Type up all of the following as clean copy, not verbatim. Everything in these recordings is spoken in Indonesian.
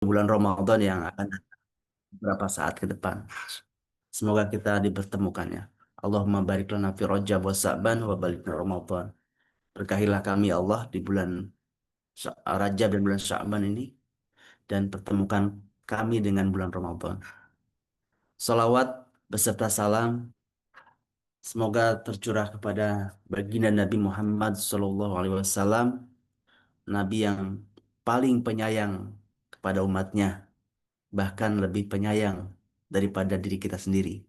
bulan Ramadan yang akan datang beberapa saat ke depan. Semoga kita dipertemukannya. Allahumma barik lana fi Rajab wa Sa'ban wa barik lana Ramadan. Berkahilah kami ya Allah di bulan Rajab dan bulan Sya'ban ini dan pertemukan kami dengan bulan Ramadan. Salawat beserta salam semoga tercurah kepada baginda Nabi Muhammad SAW, Nabi yang paling penyayang kepada umatnya, bahkan lebih penyayang daripada diri kita sendiri.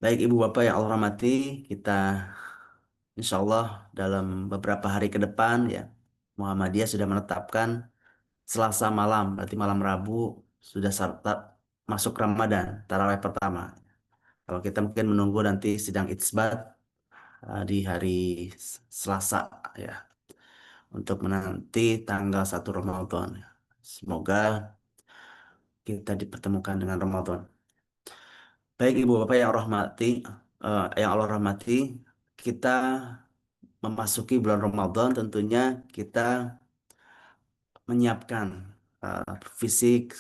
Baik Ibu Bapak yang Allah rahmati, kita insya Allah dalam beberapa hari ke depan ya, Muhammadiyah sudah menetapkan Selasa malam, berarti malam Rabu sudah masuk Ramadan, tarawih pertama. Kalau kita mungkin menunggu nanti sidang isbat di hari Selasa ya, untuk menanti tanggal 1 Ramadan. Semoga kita dipertemukan dengan Ramadan. Baik Ibu Bapak yang Allah rahmati, kita memasuki bulan Ramadan tentunya kita menyiapkan fisik,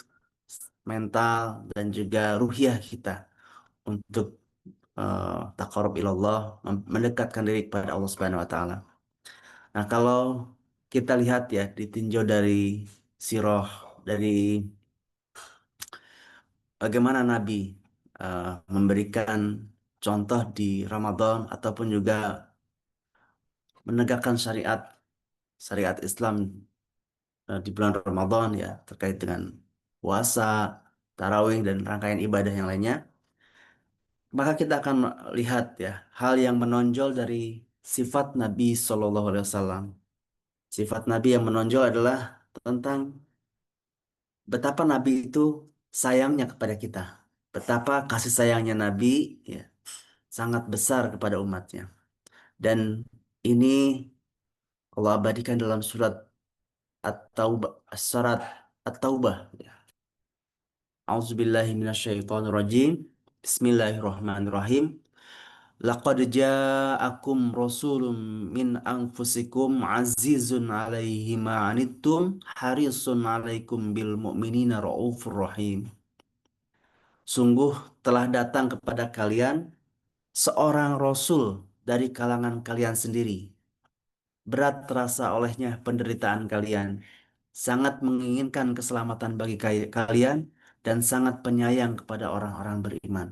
mental, dan juga ruhiyah kita untuk taqarrub ilallah, mendekatkan diri kepada Allah Subhanahu wa taala. Nah, kalau kita lihat ya ditinjau dari sirah dari bagaimana Nabi memberikan contoh di Ramadan ataupun juga menegakkan syariat Islam di bulan Ramadan ya terkait dengan puasa, tarawih dan rangkaian ibadah yang lainnya, maka kita akan lihat ya hal yang menonjol dari sifat Nabi Shallallahu Alaihi Wasallam. Sifat Nabi yang menonjol adalah tentang betapa Nabi itu sayangnya kepada kita, betapa kasih sayangnya Nabi ya sangat besar kepada umatnya. Dan ini Allah abadikan dalam At-Taubah, surat At-Taubah. A'udzubillahi minasyaitonirrajim. Bismillahirrahmanirrahim. Laqad ja'akum rasulun min anfusikum azizun alaihi ma anittum harisun alaikum bil mu'minina raufur rahim. Sungguh telah datang kepada kalian seorang rasul dari kalangan kalian sendiri. Berat terasa olehnya penderitaan kalian. Sangat menginginkan keselamatan bagi kalian dan sangat penyayang kepada orang-orang beriman.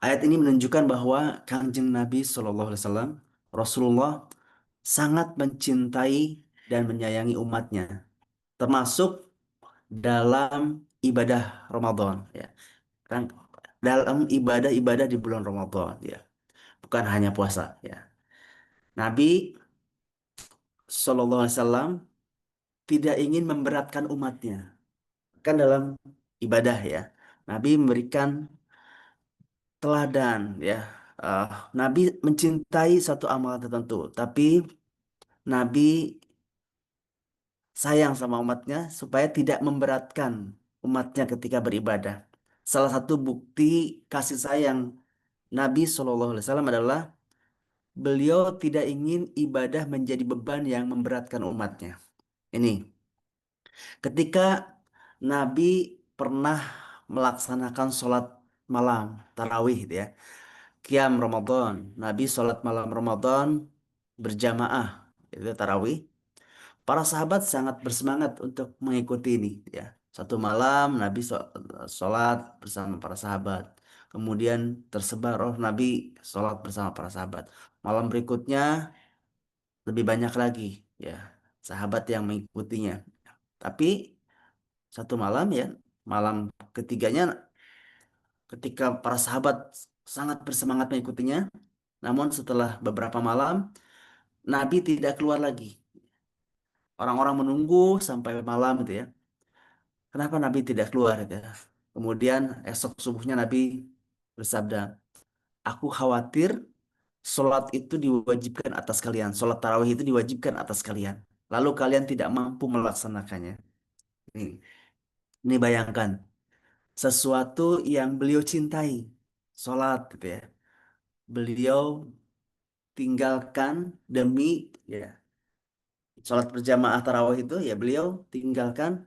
Ayat ini menunjukkan bahwa Kanjeng Nabi SAW, Rasulullah sangat mencintai dan menyayangi umatnya, termasuk dalam ibadah Ramadan, ya. Kan dalam ibadah-ibadah di bulan Ramadan, ya. Bukan hanya puasa, ya. Nabi SAW tidak ingin memberatkan umatnya. Kan dalam ibadah ya, Nabi memberikan teladan ya. Eh, Nabi mencintai satu amalan tertentu, tapi Nabi sayang sama umatnya supaya tidak memberatkan umatnya ketika beribadah. Salah satu bukti kasih sayang Nabi SAW adalah beliau tidak ingin ibadah menjadi beban yang memberatkan umatnya. Ini ketika Nabi pernah melaksanakan sholat malam tarawih gitu ya. Qiyam Ramadan. Nabi sholat malam Ramadan berjamaah. Itu tarawih. Para sahabat sangat bersemangat untuk mengikuti ini. Ya. Satu malam Nabi sholat bersama para sahabat. Kemudian tersebar, oh Nabi sholat bersama para sahabat. Malam berikutnya lebih banyak lagi ya sahabat yang mengikutinya. Tapi satu malam ya, malam ketiganya ketika para sahabat sangat bersemangat mengikutinya, namun setelah beberapa malam, Nabi tidak keluar lagi. Orang-orang menunggu sampai malam gitu ya. Kenapa Nabi tidak keluar gitu ya? Kemudian esok subuhnya Nabi bersabda, aku khawatir sholat itu diwajibkan atas kalian. Sholat tarawih itu diwajibkan atas kalian. Lalu kalian tidak mampu melaksanakannya. Ini, ini bayangkan, sesuatu yang beliau cintai, sholat gitu ya. Beliau tinggalkan demi ya sholat berjamaah tarawih itu ya beliau tinggalkan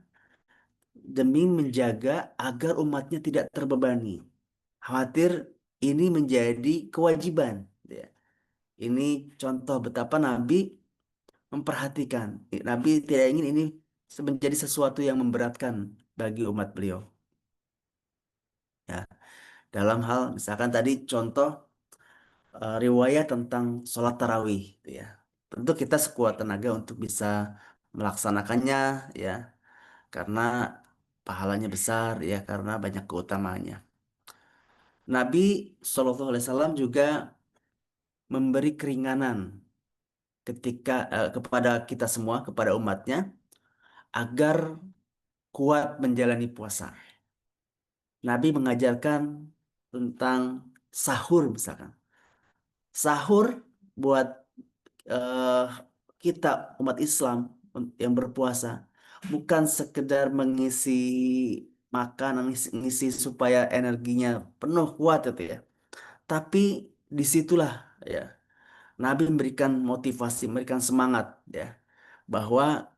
demi menjaga agar umatnya tidak terbebani. Khawatir ini menjadi kewajiban. Ya. Ini contoh betapa Nabi memperhatikan. Nabi tidak ingin ini menjadi sesuatu yang memberatkan bagi umat beliau. Ya, dalam hal misalkan tadi contoh riwayat tentang sholat tarawih, gitu ya. Tentu kita sekuat tenaga untuk bisa melaksanakannya, ya, karena pahalanya besar, ya, karena banyak keutamaannya. Nabi SAW juga memberi keringanan kepada kita semua, kepada umatnya, agar kuat menjalani puasa. Nabi mengajarkan tentang sahur misalkan. Sahur buat eh, kita umat Islam yang berpuasa bukan sekedar mengisi makanan, ngisi supaya energinya penuh kuat itu ya. Tapi disitulah ya Nabi memberikan motivasi, memberikan semangat ya bahwa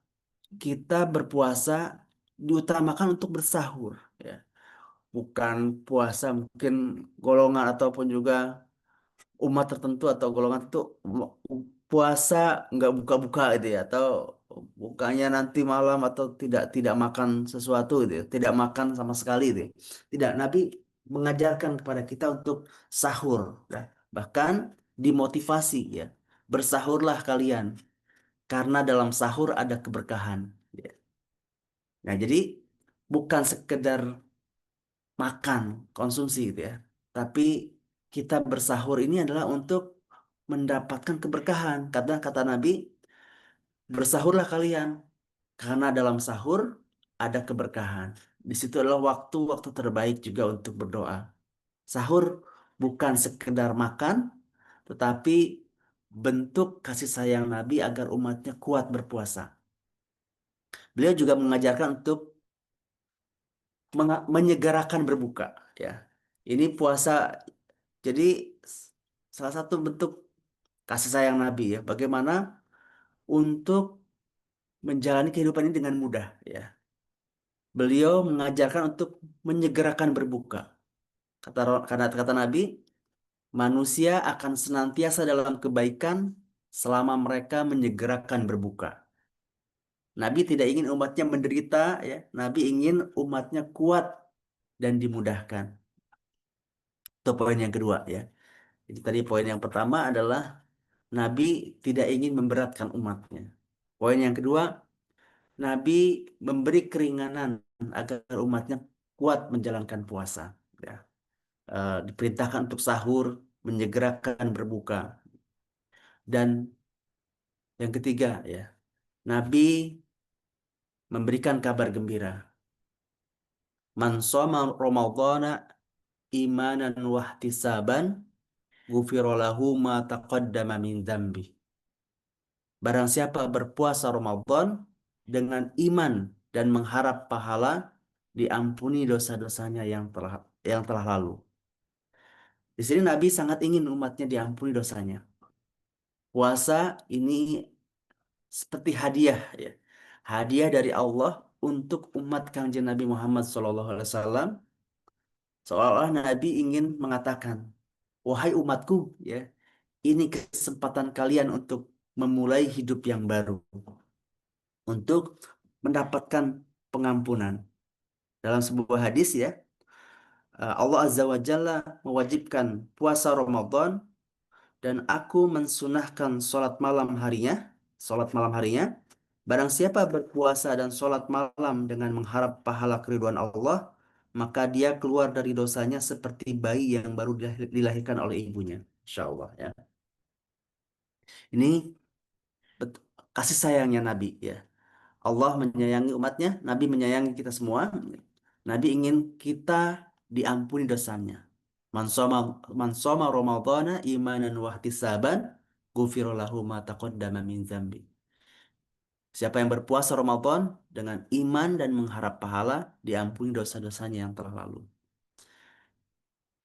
kita berpuasa diutamakan untuk bersahur ya. Bukan puasa mungkin golongan ataupun juga umat tertentu atau golongan tertentu puasa nggak buka-buka gitu ya atau bukanya nanti malam atau tidak makan sesuatu gitu ya. Tidak makan sama sekali gitu ya. Tidak, Nabi mengajarkan kepada kita untuk sahur ya. Bahkan dimotivasi ya. Bersahurlah kalian karena dalam sahur ada keberkahan ya. Nah, jadi bukan sekedar makan, konsumsi gitu ya. Tapi kita bersahur ini adalah untuk mendapatkan keberkahan. Karena kata Nabi, bersahurlah kalian. Karena dalam sahur ada keberkahan. Di situ adalah waktu-waktu terbaik juga untuk berdoa. Sahur bukan sekedar makan, tetapi bentuk kasih sayang Nabi agar umatnya kuat berpuasa. Beliau juga mengajarkan untuk menyegerakan berbuka. Ya, ini puasa. Jadi salah satu bentuk kasih sayang Nabi ya, bagaimana untuk menjalani kehidupan ini dengan mudah ya. Beliau mengajarkan untuk menyegerakan berbuka. Karena kata Nabi, manusia akan senantiasa dalam kebaikan selama mereka menyegerakan berbuka. Nabi tidak ingin umatnya menderita ya. Nabi ingin umatnya kuat dan dimudahkan. Itu poin yang kedua ya. Jadi tadi poin yang pertama adalah Nabi tidak ingin memberatkan umatnya. Poin yang kedua, Nabi memberi keringanan agar umatnya kuat menjalankan puasa. Ya. Diperintahkan untuk sahur, menyegerakan berbuka. Dan yang ketiga, ya, Nabi memberikan kabar gembira. Man shoma Ramadhana imanan wahtisaban, ghufira lahu ma taqaddama min dzambi. Barang siapa berpuasa Ramadan dengan iman dan mengharap pahala, diampuni dosa-dosanya yang telah lalu. Di sini Nabi sangat ingin umatnya diampuni dosanya. Puasa ini seperti hadiah ya. Hadiah dari Allah untuk umat Kanjeng Nabi Muhammad SAW. Seolah-olah Nabi ingin mengatakan, wahai umatku ya, ini kesempatan kalian untuk memulai hidup yang baru, untuk mendapatkan pengampunan. Dalam sebuah hadis ya, Allah Azza wa Jalla mewajibkan puasa Ramadan dan aku mensunahkan sholat malam harinya. Barang siapa berpuasa dan sholat malam dengan mengharap pahala keriduan Allah, maka dia keluar dari dosanya seperti bayi yang baru dilahirkan oleh ibunya. Insya Allah ya. Ini kasih sayangnya Nabi ya. Allah menyayangi umatnya, Nabi menyayangi kita semua. Nabi ingin kita diampuni dosanya. Man shoma man shoma Ramadhana imanan wahtisaban ghufira lahu ma taqaddama min dzambi. Siapa yang berpuasa Ramadan dengan iman dan mengharap pahala, diampuni dosa-dosanya yang telah lalu.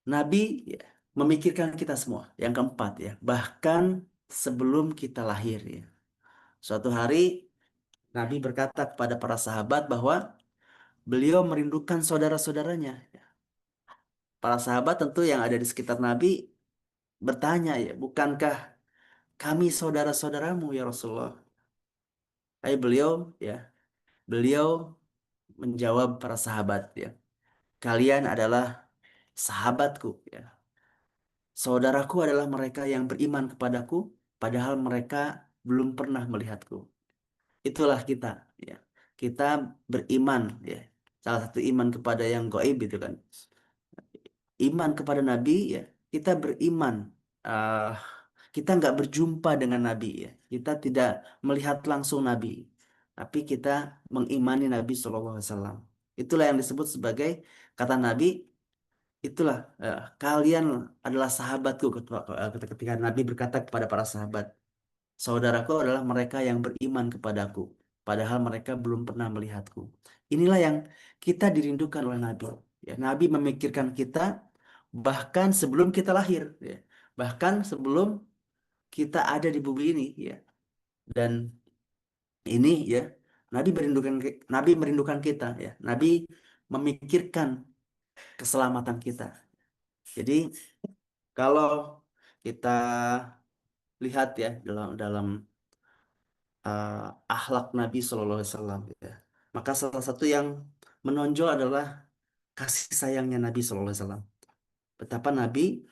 Nabi ya, memikirkan kita semua. Yang keempat ya, bahkan sebelum kita lahir ya. Suatu hari Nabi berkata kepada para sahabat bahwa beliau merindukan saudara-saudaranya. Para sahabat tentu yang ada di sekitar Nabi bertanya, ya, bukankah kami saudara-saudaramu ya Rasulullah? Hai beliau, ya, beliau menjawab para sahabat, ya, kalian adalah sahabatku, ya. Saudaraku adalah mereka yang beriman kepadaku, padahal mereka belum pernah melihatku. Itulah kita, ya. Kita beriman, ya. Salah satu iman kepada yang gaib itu kan. Iman kepada Nabi, ya. Kita beriman. eh, kita nggak berjumpa dengan Nabi, ya. Kita tidak melihat langsung Nabi, tapi kita mengimani Nabi SAW. Itulah yang disebut sebagai kata Nabi. Itulah kalian adalah sahabatku ketika Nabi berkata kepada para sahabat, saudaraku adalah mereka yang beriman kepadaku, padahal mereka belum pernah melihatku. Inilah yang kita dirindukan oleh Nabi. Ya, Nabi memikirkan kita bahkan sebelum kita lahir, ya. Bahkan sebelum kita ada di bumi ini, ya. Dan ini, ya, Nabi merindukan kita, ya. Nabi memikirkan keselamatan kita. Jadi kalau kita lihat, ya, dalam dalam akhlak Nabi Shallallahu Alaihi Wasallam, ya, maka salah satu yang menonjol adalah kasih sayangnya Nabi Shallallahu Alaihi Wasallam. Betapa Nabi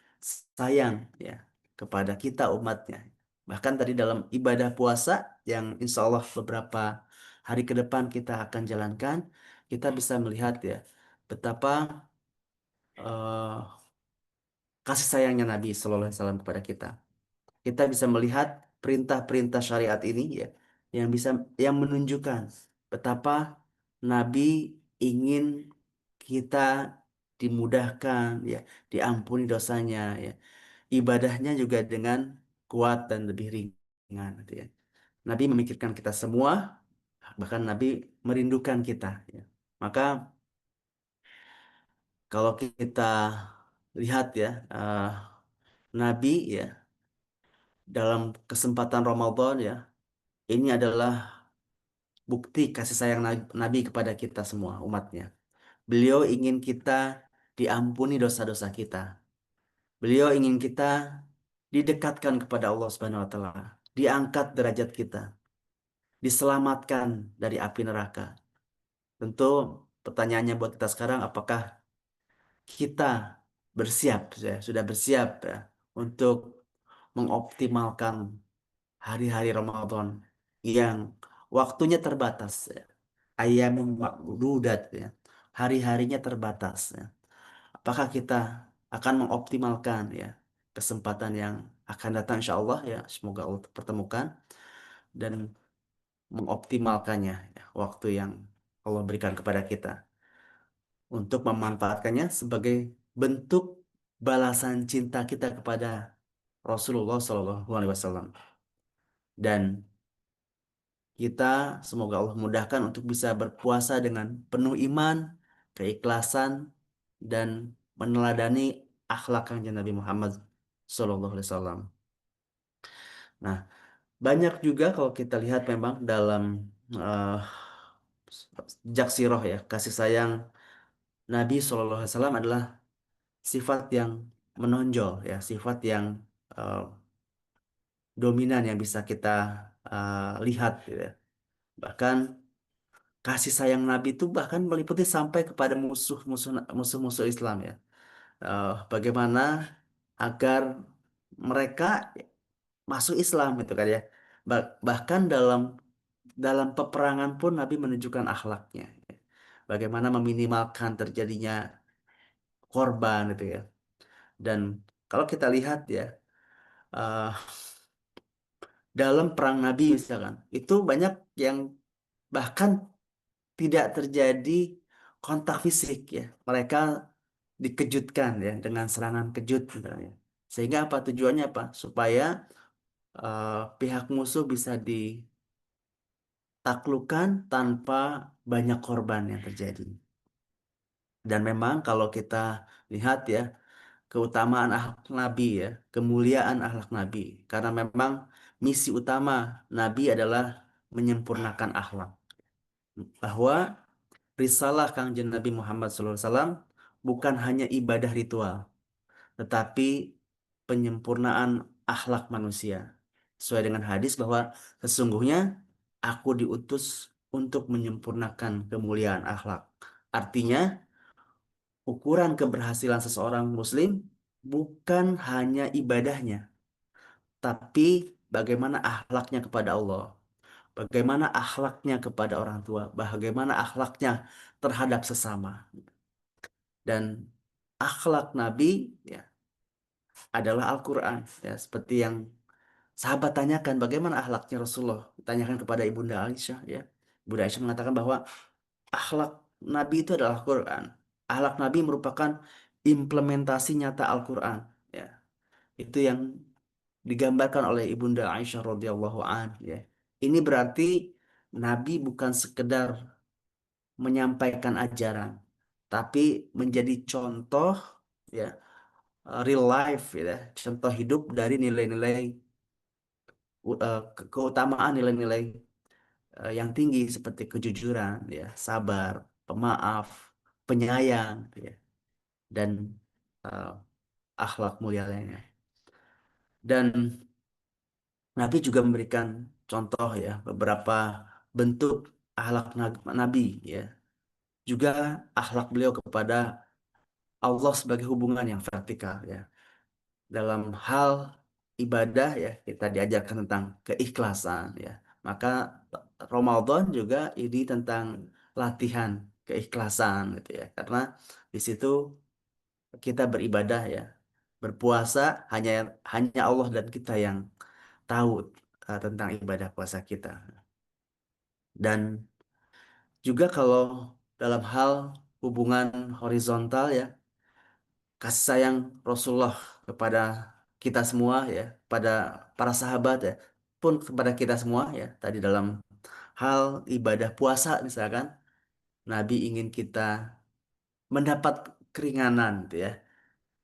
sayang, ya, kepada kita umatnya. Bahkan tadi dalam ibadah puasa yang insya Allah beberapa hari ke depan kita akan jalankan, kita bisa melihat, ya, betapa eh, kasih sayangnya Nabi Shallallahu Alaihi Wasallam kepada kita. Kita bisa melihat perintah-perintah syariat ini, ya, yang bisa yang menunjukkan betapa Nabi ingin kita dimudahkan, ya, diampuni dosanya, ya, ibadahnya juga dengan kuat dan lebih ringan, gitu, ya. Nabi memikirkan kita semua, bahkan Nabi merindukan kita, ya. Maka kalau kita lihat, ya, Nabi, ya, dalam kesempatan Ramadan, ya, ini adalah bukti kasih sayang Nabi kepada kita semua umatnya. Beliau ingin kita diampuni dosa-dosa kita. Beliau ingin kita didekatkan kepada Allah Subhanahu wa taala, diangkat derajat kita, diselamatkan dari api neraka. Tentu pertanyaannya buat kita sekarang, apakah kita bersiap, ya, sudah bersiap, ya, untuk mengoptimalkan hari-hari Ramadan yang waktunya terbatas, ya. Ayyamun ma'dudat, ya. Hari-harinya terbatas, ya. Apakah kita akan mengoptimalkan, ya, kesempatan yang akan datang insya Allah, ya, semoga Allah pertemukan dan mengoptimalkannya, ya, waktu yang Allah berikan kepada kita untuk memanfaatkannya sebagai bentuk balasan cinta kita kepada Rasulullah SAW. Dan kita semoga Allah mudahkan untuk bisa berpuasa dengan penuh iman, keikhlasan, dan meneladani akhlak Kanjeng Nabi Muhammad SAW. Nah, banyak juga kalau kita lihat memang dalam eh, jejak sirah, ya, kasih sayang Nabi SAW adalah sifat yang menonjol, ya, sifat yang eh, dominan yang bisa kita lihat, gitu, ya. Bahkan kasih sayang Nabi itu bahkan meliputi sampai kepada musuh-musuh Islam, ya. Bagaimana agar mereka masuk Islam, gitu kan, ya. Bahkan dalam dalam peperangan pun Nabi menunjukkan akhlaknya, ya. Bagaimana meminimalkan terjadinya korban, gitu, ya. Dan kalau kita lihat, ya, eh, dalam perang Nabi misalkan itu banyak yang bahkan tidak terjadi kontak fisik, ya. Mereka dikejutkan, ya, dengan serangan kejut misalnya. Sehingga apa tujuannya, apa? Supaya pihak musuh bisa ditaklukkan tanpa banyak korban yang terjadi. Dan memang kalau kita lihat, ya, keutamaan akhlak Nabi, ya, kemuliaan akhlak Nabi, karena memang misi utama Nabi adalah menyempurnakan akhlak. Bahwa risalah Kangjeng Nabi Muhammad SAW bukan hanya ibadah ritual, tetapi penyempurnaan akhlak manusia. Sesuai dengan hadis bahwa sesungguhnya aku diutus untuk menyempurnakan kemuliaan akhlak. Artinya, ukuran keberhasilan seseorang muslim bukan hanya ibadahnya, tapi bagaimana akhlaknya kepada Allah, bagaimana akhlaknya kepada orang tua, bagaimana akhlaknya terhadap sesama. Dan akhlak Nabi ya adalah Al-Quran. Ya, seperti yang sahabat tanyakan bagaimana akhlaknya Rasulullah. Tanyakan kepada Ibunda Aisyah. Ya. Ibunda Aisyah mengatakan bahwa akhlak Nabi itu adalah Al-Quran. Akhlak Nabi merupakan implementasi nyata Al-Quran. Ya. Itu yang digambarkan oleh Ibunda Aisyah radhiyallahu an. Ya. Ini berarti Nabi bukan sekedar menyampaikan ajaran, tapi menjadi contoh ya real life ya, contoh hidup dari nilai-nilai keutamaan nilai-nilai yang tinggi seperti kejujuran ya, sabar, pemaaf, penyayang ya, dan uh, akhlak mulia lainnya. Dan Nabi juga memberikan contoh ya beberapa bentuk akhlak Nabi ya, juga akhlak beliau kepada Allah sebagai hubungan yang vertikal ya. Dalam hal ibadah ya kita diajarkan tentang keikhlasan ya. Maka Ramadan juga ini tentang latihan keikhlasan gitu ya. Karena di situ kita beribadah ya. Berpuasa hanya hanya Allah dan kita yang tahu tentang ibadah puasa kita. Dan juga kalau dalam hal hubungan horizontal ya, kasih sayang Rasulullah kepada kita semua ya, pada para sahabat ya, pun kepada kita semua ya. Tadi dalam hal ibadah puasa misalkan, Nabi ingin kita mendapat keringanan gitu ya,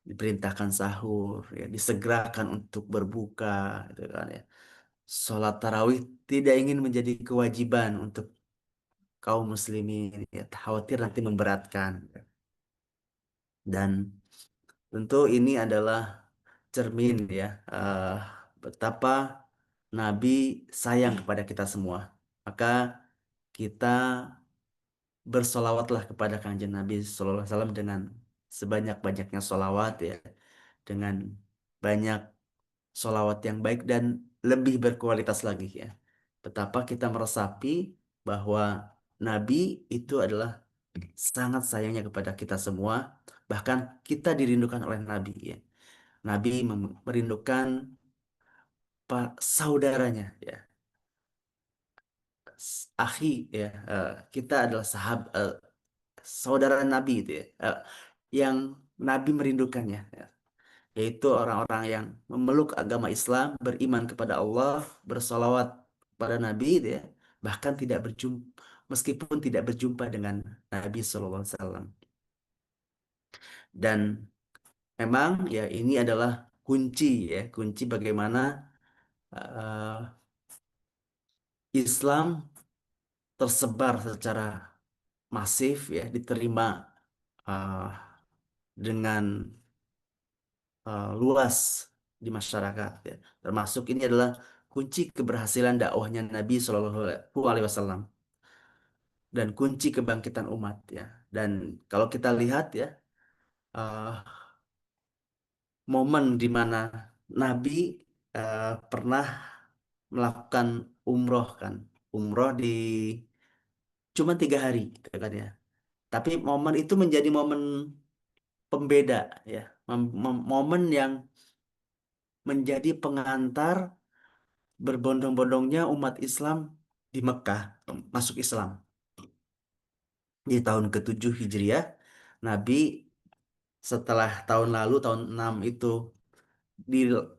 diperintahkan sahur ya, disegerakan untuk berbuka gitu kan ya. Sholat tarawih tidak ingin menjadi kewajiban untuk kaum muslimin ya, khawatir nanti memberatkan. Dan tentu ini adalah cermin ya betapa Nabi sayang kepada kita semua. Maka kita bersolawatlah kepada Kanjeng Nabi Sallallahu Alaihi Wasallam dengan sebanyak-banyaknya solawat ya, dengan banyak solawat yang baik dan lebih berkualitas lagi ya. Betapa kita meresapi bahwa Nabi itu adalah sangat sayangnya kepada kita semua, bahkan kita dirindukan oleh Nabi ya. Nabi merindukan saudaranya ya, akhi ya, kita adalah saudara Nabi itu ya, yang Nabi merindukannya ya. Yaitu orang-orang yang memeluk agama Islam, beriman kepada Allah, bersolawat pada Nabi itu ya, bahkan tidak berjumpa meskipun tidak berjumpa dengan Nabi Shallallahu Alaihi Wasallam. Dan memang ya ini adalah kunci ya, kunci bagaimana uh, Islam tersebar secara masif ya, diterima uh, dengan luas di masyarakat ya. Termasuk ini adalah kunci keberhasilan dakwahnya Nabi Shallallahu Alaihi Wasallam dan kunci kebangkitan umat ya. Dan kalau kita lihat ya uh, momen di mana Nabi pernah melakukan umroh kan, umroh di cuma 3 hari kan ya. Tapi momen itu menjadi momen pembeda ya, momen yang menjadi pengantar berbondong-bondongnya umat Islam di Mekah masuk Islam. Di tahun ke-7 Hijriah, Nabi setelah tahun lalu, tahun 6 itu di-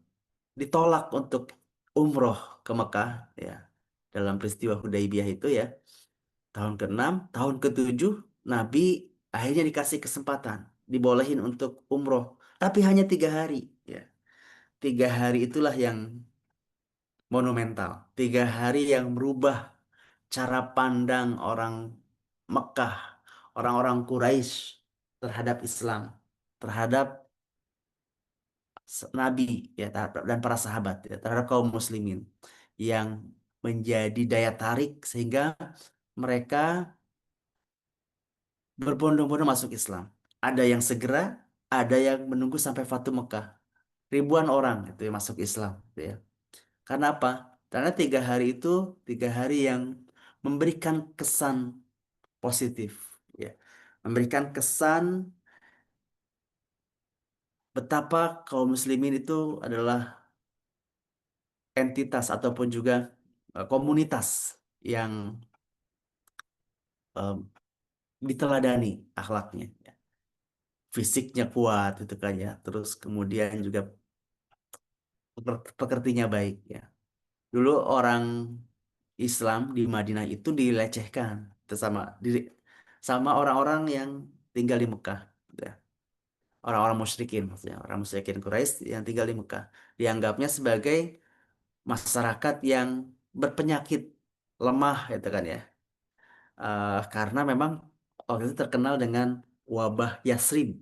ditolak untuk umroh ke Mekah ya. Dalam peristiwa Hudaybiyah itu ya. Tahun ke-6, tahun ke-7 Nabi akhirnya dikasih kesempatan, dibolehin untuk umroh. Tapi hanya 3 hari ya. 3 hari itulah yang monumental. 3 hari yang merubah cara pandang orang Mekah, orang-orang Quraisy terhadap Islam, terhadap Nabi ya dan para sahabat ya, terhadap kaum muslimin yang menjadi daya tarik sehingga mereka berbondong-bondong masuk Islam. Ada yang segera, ada yang menunggu sampai Fatu Mekah. Ribuan orang itu yang masuk Islam gitu ya. Karena apa? Karena 3 hari itu 3 hari yang memberikan kesan positif ya. Memberikan kesan betapa kaum muslimin itu adalah entitas ataupun juga komunitas yang eh, diteladani akhlaknya ya. Fisiknya kuat itu kan ya. Terus kemudian juga pekertinya baik ya. Dulu orang Islam di Madinah itu dilecehkan itu sama orang-orang yang tinggal di Mekah ya. Orang-orang musyrikin maksudnya, orang musyrikin Quraisy yang tinggal di Mekah dianggapnya sebagai masyarakat yang berpenyakit, lemah gitu kan ya. Karena memang waktu itu terkenal dengan wabah Yasrib,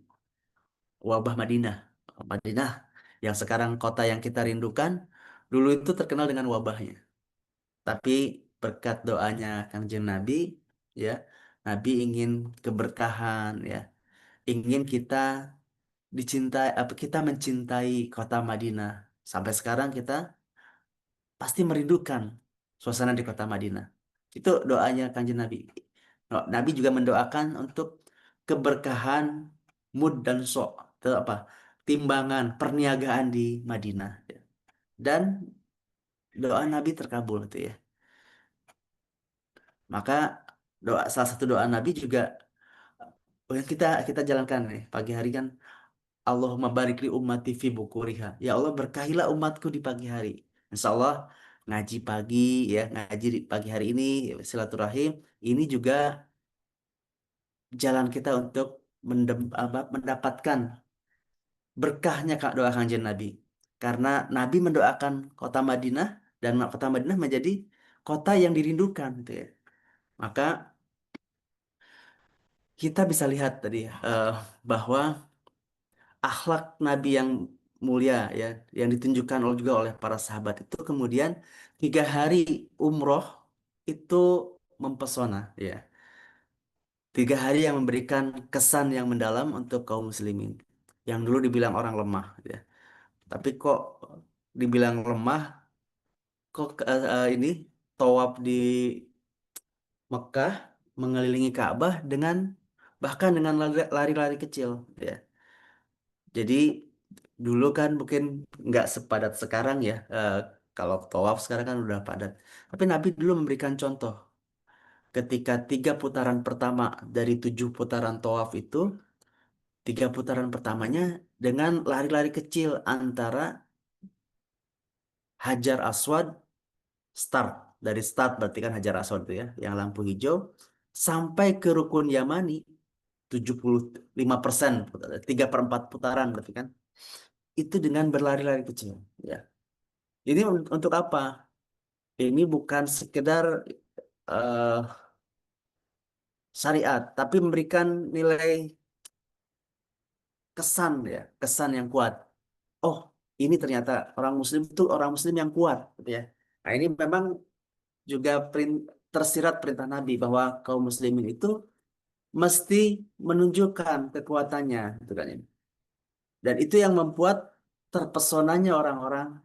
wabah Madinah. Madinah yang sekarang kota yang kita rindukan, dulu itu terkenal dengan wabahnya. Tapi berkat doanya Kanjeng Nabi, ya, Nabi ingin keberkahan, ya, ingin kita dicintai, apa kita mencintai kota Madinah. Sampai sekarang kita pasti merindukan suasana di kota Madinah. Itu doanya Kanjeng Nabi. No, Nabi juga mendoakan untuk keberkahan mud dan sok, itu apa? Timbangan perniagaan di Madinah. Dan doa Nabi terkabul itu ya. Maka salah satu doa Nabi juga yang kita jalankan nih pagi hari kan Allahumma barik li ummati fi bukuriha. Ya Allah berkahilah umatku di pagi hari. Insya Allah ngaji pagi ya ngaji di pagi hari ini silaturahim ini juga jalan kita untuk mendapatkan berkahnya Kak doa kanjeng Nabi. Karena Nabi mendoakan kota Madinah dan kota Madinah menjadi kota yang dirindukan gitu ya. Maka kita bisa lihat tadi bahwa akhlak Nabi yang mulia ya yang ditunjukkan juga oleh para sahabat itu kemudian 3 hari umroh itu mempesona ya 3 hari yang memberikan kesan yang mendalam untuk kaum muslimin yang dulu dibilang orang lemah ya tapi kok dibilang lemah kok ini tawaf di Mekah mengelilingi Ka'bah dengan bahkan dengan lari-lari kecil ya jadi dulu kan mungkin nggak sepadat sekarang ya. Kalau tawaf sekarang kan udah padat. Tapi Nabi dulu memberikan contoh. Ketika 3 putaran pertama dari 7 putaran tawaf itu, 3 putaran pertamanya dengan lari-lari kecil antara Hajar Aswad start. Dari start berarti kan Hajar Aswad itu ya, yang lampu hijau, sampai ke Rukun Yamani 75%, 3/4 putaran berarti kan. Itu dengan berlari-lari kecil. Ya. Ini untuk apa? Ini bukan sekedar eh, syariat, tapi memberikan nilai kesan ya, kesan yang kuat. Oh, ini ternyata orang Muslim itu orang Muslim yang kuat, gitu ya. Nah, ini memang juga tersirat perintah Nabi bahwa kaum Muslimin itu mesti menunjukkan kekuatannya, gitu kan ini. Dan itu yang membuat terpesonanya orang-orang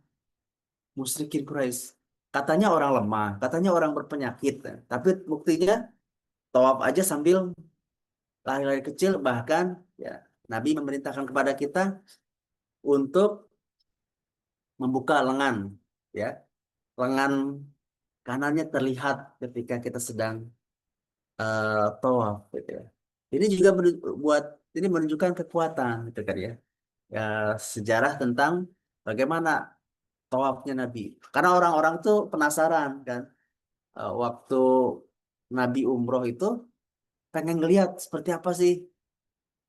musyrikin Quraisy. Katanya orang lemah, katanya orang berpenyakit, tapi buktinya tawaf aja sambil lari-lari kecil bahkan ya Nabi memerintahkan kepada kita untuk membuka lengan ya lengan kanannya terlihat ketika kita sedang tawaf gitu ya ini juga buat ini menunjukkan kekuatan gitu kan ya ya sejarah tentang bagaimana tawafnya Nabi karena orang-orang tuh penasaran kan waktu Nabi umroh itu pengen ngelihat seperti apa sih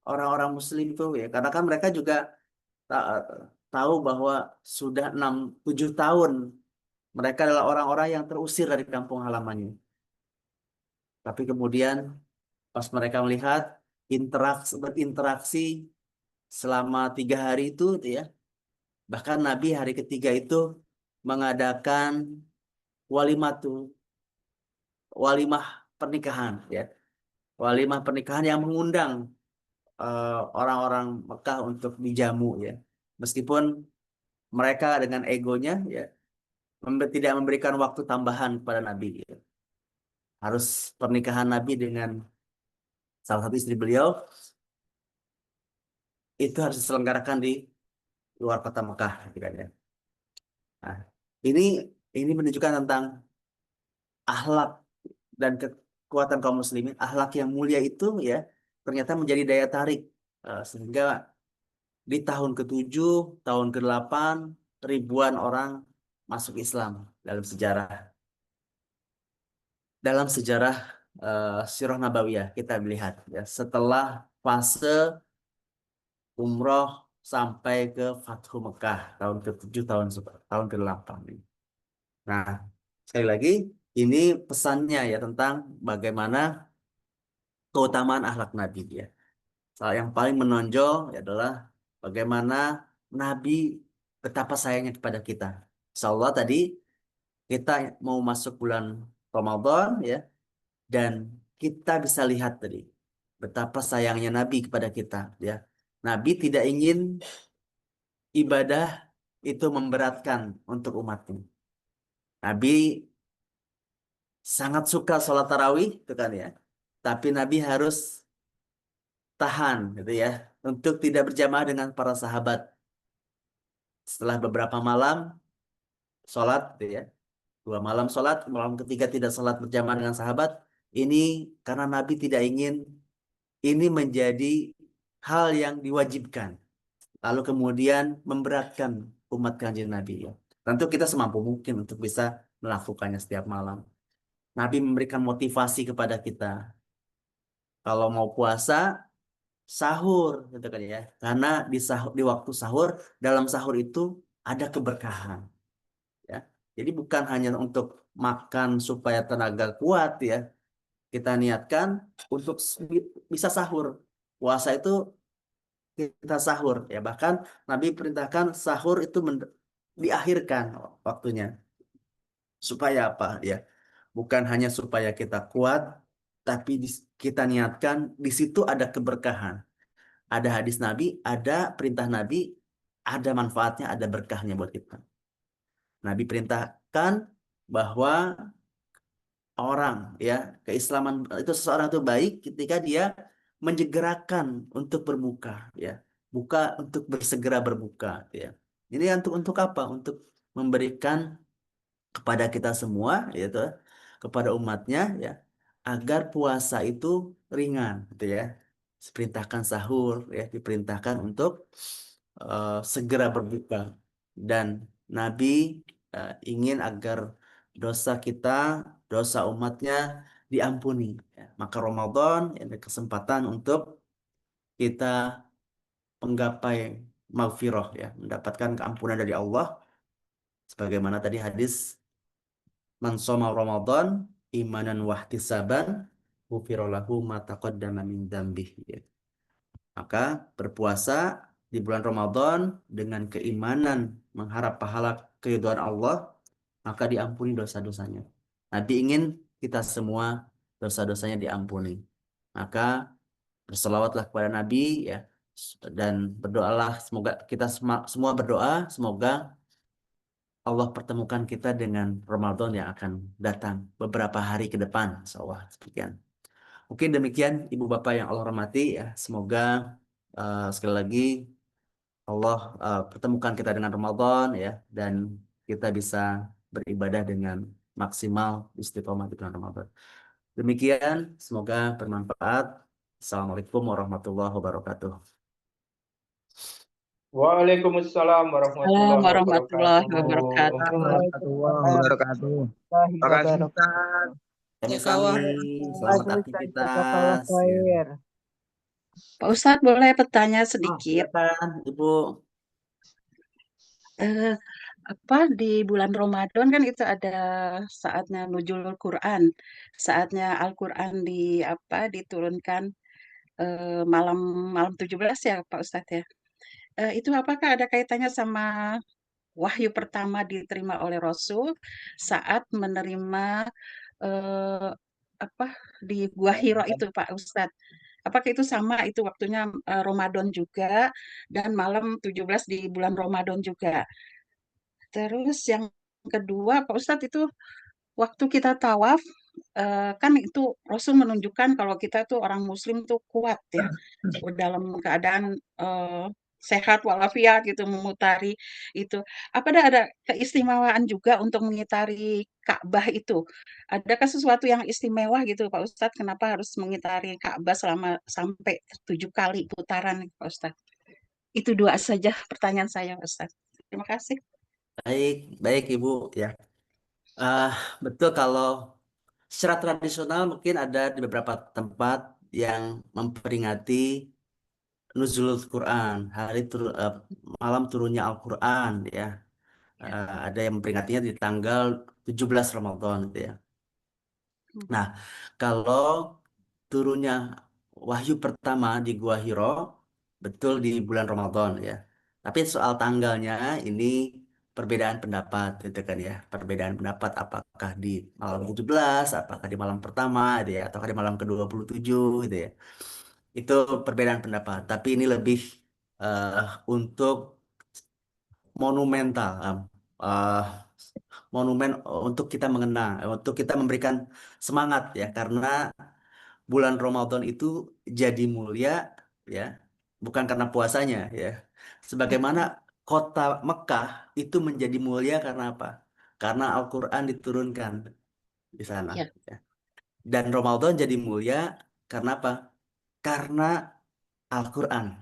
orang-orang Muslim itu ya karena kan mereka juga ta- tahu bahwa sudah 6 7 tahun Mereka adalah orang-orang yang terusir dari kampung halamannya. Tapi kemudian pas mereka melihat berinteraksi selama 3 hari itu ya, bahkan Nabi hari ketiga itu mengadakan walimah walimah pernikahan ya, walimah pernikahan yang mengundang orang-orang Mekah untuk dijamu ya. Meskipun mereka dengan egonya ya tidak memberikan waktu tambahan kepada Nabi ya. Harus pernikahan Nabi dengan salah satu istri beliau itu harus diselenggarakan di luar kota Mekah gitu kan ya. Nah, ini ini menunjukkan tentang akhlak dan kekuatan kaum muslimin. Akhlak yang mulia itu ya ternyata menjadi daya tarik sehingga di tahun ke-7, tahun ke-8 ribuan orang masuk Islam dalam sejarah. Dalam sejarah Sirah Nabawiyah kita melihat ya setelah fase umroh sampai ke Fathu Mekah tahun ke-7 tahun ke-8. Nah, sekali lagi ini pesannya ya tentang bagaimana keutamaan akhlak Nabi ya. Salah yang paling menonjol adalah bagaimana Nabi betapa sayangnya kepada kita. Insya Allah tadi kita mau masuk bulan Ramadan ya, dan kita bisa lihat tadi betapa sayangnya Nabi kepada kita ya. Nabi tidak ingin ibadah itu memberatkan untuk umatnya. Nabi sangat suka sholat tarawih itu kan ya. Tapi Nabi harus tahan gitu ya untuk tidak berjamaah dengan para sahabat. Setelah beberapa malam sholat gitu ya. 2 malam sholat, malam ketiga tidak sholat berjamaah dengan sahabat. Ini karena Nabi tidak ingin ini menjadi hal yang diwajibkan. Lalu kemudian memberatkan umat kanjeng Nabi ya. Tentu kita semampu mungkin untuk bisa melakukannya setiap malam. Nabi memberikan motivasi kepada kita. Kalau mau puasa, sahur gitu kan ya. Karena di waktu sahur, dalam sahur itu ada keberkahan ya. Jadi bukan hanya untuk makan supaya tenaga kuat ya. Kita niatkan untuk bisa sahur. Puasa itu kita sahur ya. Bahkan Nabi perintahkan sahur itu diakhirkan waktunya. Supaya apa ya? Bukan hanya supaya kita kuat, tapi kita niatkan di situ ada keberkahan. Ada hadis Nabi, ada perintah Nabi, ada manfaatnya, ada berkahnya buat kita. Nabi perintahkan bahwa orang ya keislaman itu seseorang itu baik ketika dia menjegerakan untuk berbuka ya, buka untuk bersegera berbuka ya. Ini untuk apa? Untuk memberikan kepada kita semua yaitu kepada umatnya ya agar puasa itu ringan gitu ya. Diperintahkan sahur ya, diperintahkan untuk segera berbuka dan Nabi ingin agar dosa kita, dosa umatnya diampuni ya. Maka Ramadan ada kesempatan untuk kita menggapai maghfirah ya, mendapatkan keampunan dari Allah sebagaimana tadi hadis man shoma Ramadan imanan wahtisaban ghufira lahu ma taqaddama min dzambih ya. Maka berpuasa di bulan Ramadan dengan keimanan mengharap pahala keridhaan Allah maka diampuni dosa-dosanya. Nabi ingin kita semua dosa-dosanya diampuni. Maka berselawatlah kepada Nabi ya dan berdoalah semoga kita semua berdoa semoga Allah pertemukan kita dengan Ramadan yang akan datang beberapa hari ke depan. Insyaallah demikian. Mungkin demikian Ibu Bapak yang Allah hormati ya. Semoga sekali lagi Allah pertemukan kita dengan Ramadan ya dan kita bisa beribadah dengan maksimal istiqomah di bulan Ramadan. Demikian, semoga bermanfaat. Assalamualaikum warahmatullahi wabarakatuh. Waalaikumsalam Assalamualaikum warahmatullahi warahmatullahi wabarakatuh. wabarakatuh. Warahmatullahi wabarakatuh. Warahmatullahi Terima kasih wabarakatuh. Ustaz. Kami-kami, selamat Waalaikumsalam jazakallah aktivitas. Ya. khair. Pak Ustadz boleh bertanya Oh, sedikit? silakan, Ibu. Eh, di bulan Ramadan kan itu ada saatnya nuzulul Quran, saatnya Al-Quran diturunkan malam malam 17 ya Pak Ustadz ya. Itu apakah ada kaitannya sama wahyu pertama diterima oleh Rasul saat menerima eh, apa di Gua Hiro itu Pak Ustadz? Apakah itu sama itu waktunya Ramadan juga dan malam 17 di bulan Ramadan juga? Terus yang kedua, Pak Ustadz itu waktu kita tawaf, kan itu Rasul menunjukkan kalau kita tuh orang Muslim tuh kuat ya, dalam keadaan sehat walafiat gitu memutari itu. Apa ada keistimewaan juga untuk mengitari Ka'bah itu? Adakah sesuatu yang istimewa gitu, Pak Ustadz? Kenapa harus mengitari Ka'bah selama sampai 7 kali putaran, Pak Ustadz? Itu dua saja pertanyaan saya, Pak Ustadz. Terima kasih. Baik, baik Ibu ya. Ah, betul kalau secara tradisional mungkin ada di beberapa tempat yang memperingati nuzulul Quran, malam turunnya Al-Quran ya. Ya. Ada yang memperingatinya di tanggal 17 Ramadan gitu ya. Hmm. Nah, kalau turunnya wahyu pertama di Gua Hiro betul di bulan Ramadan ya. Tapi soal tanggalnya ini perbedaan pendapat gitu kan ya. Perbedaan pendapat apakah di malam 17, apakah di malam pertama gitu ya, atau di malam ke-27 gitu ya. Itu perbedaan pendapat, tapi ini lebih eh, untuk monumental, eh, monumen untuk kita mengenang, untuk kita memberikan semangat ya, karena bulan Ramadan itu jadi mulia ya, bukan karena puasanya ya. Sebagaimana kota Mekah itu menjadi mulia karena apa? Karena Al-Quran diturunkan di sana. Ya. Ya. Dan Ramadan jadi mulia karena apa? Karena Al-Quran.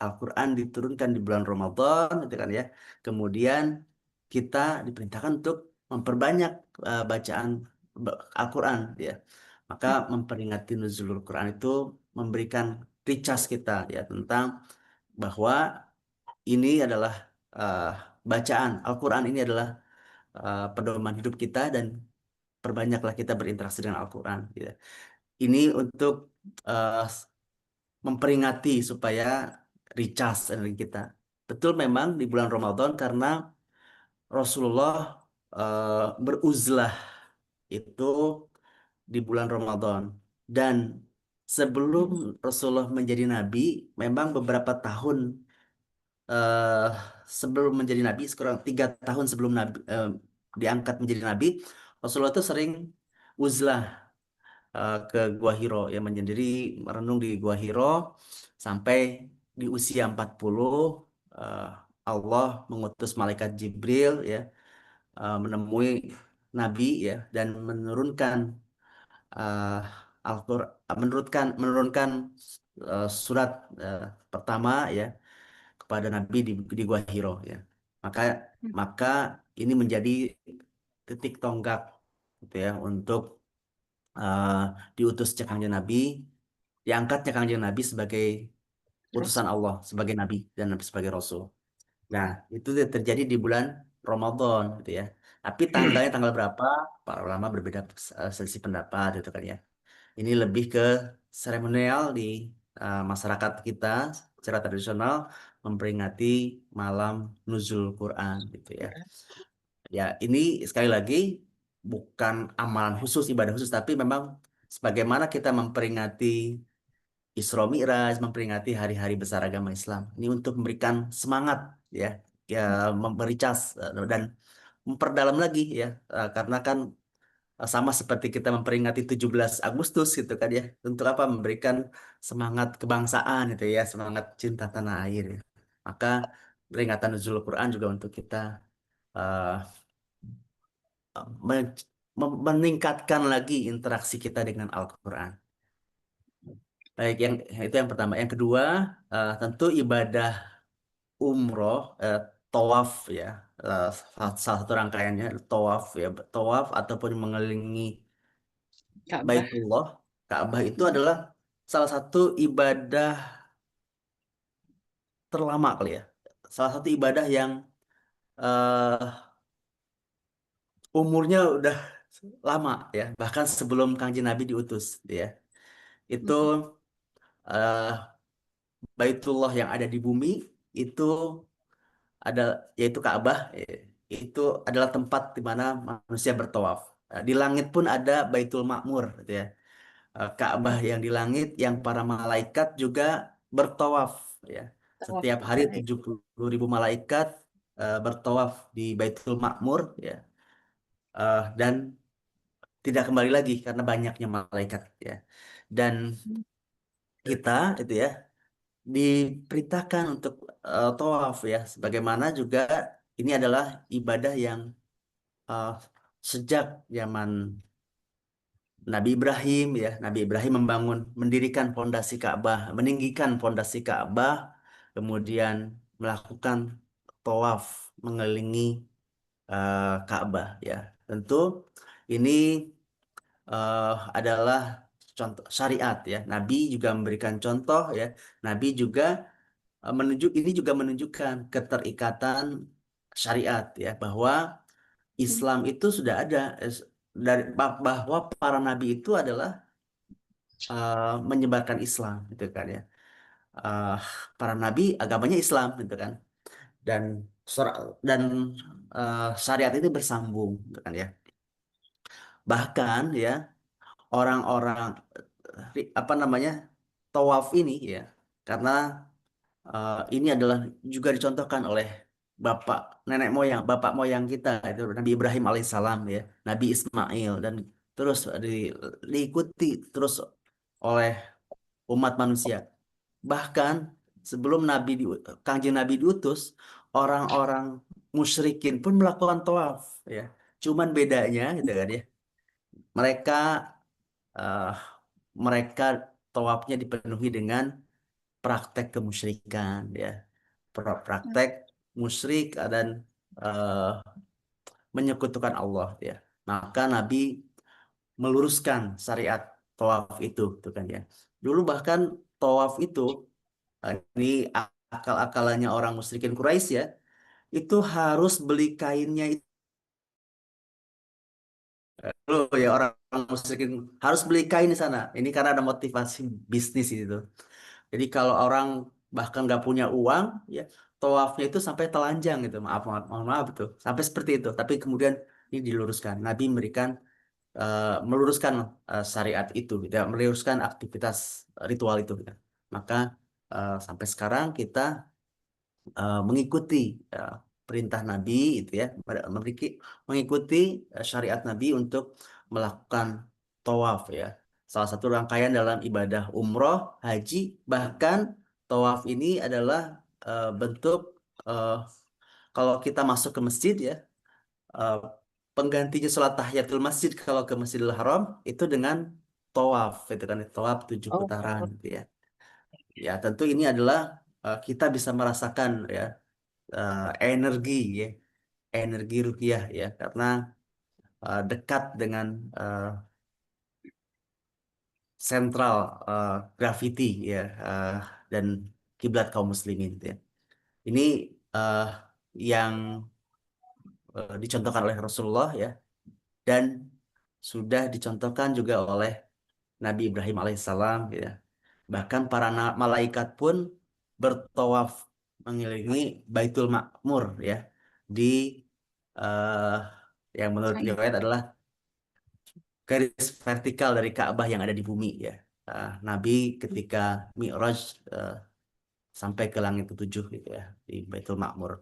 Al-Quran diturunkan di bulan Ramadan, gitu kan ya. Kemudian kita diperintahkan untuk memperbanyak bacaan Al-Quran, ya. Maka memperingati nuzulul Quran itu memberikan recharge kita ya tentang bahwa ini adalah uh, bacaan Al-Quran ini adalah pedoman hidup kita dan perbanyaklah kita berinteraksi dengan Al-Quran. Gitu. Ini untuk uh, memperingati supaya recharge energi kita. Betul memang di bulan Ramadan karena Rasulullah beruzlah itu di bulan Ramadan. Dan sebelum Rasulullah menjadi nabi, memang beberapa tahun eh, sebelum menjadi nabi, sekurang 3 tahun sebelum nabi diangkat menjadi nabi, Rasulullah itu sering uzlah ke Gua Hiro yang menyendiri merenung di Gua Hiro sampai di usia 40 eh, Allah mengutus malaikat Jibril ya menemui Nabi ya dan menurunkan eh, Al-Qur'an menurunkan surat pertama ya kepada Nabi di Gua Hiro ya. Maka maka ini menjadi titik tonggak gitu ya untuk eh, diutusnya Kanjeng Nabi, diangkatnya Kanjeng Nabi sebagai utusan Rasul. Allah, sebagai Nabi dan Nabi sebagai Rasul. Nah, itu terjadi di bulan Ramadan gitu ya. Tapi tanggalnya tanggal berapa, para ulama berbeda selisih pendapat gitu kan ya. Ini lebih ke seremonial di masyarakat kita secara tradisional memperingati malam nuzul Quran gitu ya. Ya, ini sekali lagi bukan amalan khusus, ibadah khusus, tapi memang sebagaimana kita memperingati Isra Mi'raj, memperingati hari-hari besar agama Islam. Ini untuk memberikan semangat ya, ya memberi cas dan memperdalam lagi ya, karena kan sama seperti kita memperingati 17 Agustus gitu kan ya. Untuk apa? Memberikan semangat kebangsaan itu ya, semangat cinta tanah air ya. Maka peringatan Nuzul Quran juga untuk kita eh, men- meningkatkan lagi interaksi kita dengan Al-Quran. Baik, yang itu yang pertama. Yang kedua, tentu ibadah umroh, tawaf ya, salah satu rangkaiannya tawaf ya, tawaf ataupun mengelilingi Ka'bah. Baitullah, Ka'bah itu adalah salah satu ibadah terlama kali ya, salah satu ibadah yang eh, umurnya udah lama ya, bahkan sebelum Kanjeng Nabi diutus ya. Itu eh, Baitullah yang ada di bumi itu ada, yaitu Ka'bah, itu adalah tempat di mana manusia bertawaf. Di langit pun ada Baitul Ma'mur gitu ya. Ka'bah yang di langit yang para malaikat juga bertawaf ya. Tawaf Setiap hari juga ya. 70.000 malaikat bertawaf di Baitul Ma'mur ya. Dan tidak kembali lagi karena banyaknya malaikat ya. Dan kita itu ya diperintahkan untuk tawaf ya, sebagaimana juga ini adalah ibadah yang uh, sejak zaman Nabi Ibrahim ya. Nabi Ibrahim mendirikan pondasi Ka'bah, meninggikan pondasi Ka'bah, kemudian melakukan tawaf mengelilingi Ka'bah ya. Tentu ini adalah contoh syariat ya. Nabi juga memberikan contoh ya. Nabi juga ini juga menunjukkan keterikatan syariat ya, bahwa Islam itu sudah ada bahwa para nabi itu adalah menyebarkan Islam gitu kan ya. Eh, para nabi agamanya Islam gitu kan, dan dan syariat itu bersambung gitu kan ya. Bahkan ya orang-orang apa namanya tawaf ini ya, karena ini adalah juga dicontohkan oleh bapak moyang kita itu Nabi Ibrahim alaihissalam ya, Nabi Ismail, dan terus diikuti terus oleh umat manusia. Bahkan sebelum Kanjeng Nabi diutus, orang-orang musyrikin pun melakukan tawaf ya. Cuman bedanya gitu kan ya, mereka eh, mereka tawafnya dipenuhi dengan praktek kemusyrikan ya, praktek musyrik dan eh, menyekutukan Allah ya. Maka Nabi meluruskan syariat tawaf itu tuh kan ya. Dulu bahkan tawaf itu ini akal-akalannya orang musyrikin Quraisy ya, itu harus beli kainnya itu dulu ya, orang musyrikin harus beli kain di sana. Ini karena ada motivasi bisnis itu. Jadi kalau orang bahkan nggak punya uang, ya tawafnya itu sampai telanjang gitu. Mohon maaf itu. Sampai seperti itu. Tapi kemudian ini diluruskan. Nabi meluruskan syariat itu, gitu, ya, meluruskan aktivitas ritual itu, gitu. Maka sampai sekarang kita mengikuti uh, perintah Nabi itu ya, mengikuti syariat Nabi untuk melakukan tawaf ya. Salah satu rangkaian dalam ibadah umroh, haji, bahkan tawaf ini adalah bentuk uh, kalau kita masuk ke masjid ya, uh, penggantinya sholat tahiyatul masjid kalau ke Masjidil Haram itu dengan tawaf itu kan, tawaf 7 putaran Oh, gitu ya. Ya tentu ini adalah kita bisa merasakan ya energi ya, energi ruhiyah ya, karena dekat dengan eh, sentral gravity ya, dan kiblat kaum muslimin gitu ya. Ini eh, yang dicontohkan oleh Rasulullah ya, dan sudah dicontohkan juga oleh Nabi Ibrahim alaihissalam ya. Bahkan para malaikat pun bertawaf mengelilingi Baitul Ma'mur ya, di eh, yang menurut saya. riwayat adalah garis vertikal dari Ka'bah yang ada di bumi ya. Nabi ketika Mi'raj eh, sampai ke langit ketujuh gitu ya, di Baitul Ma'mur.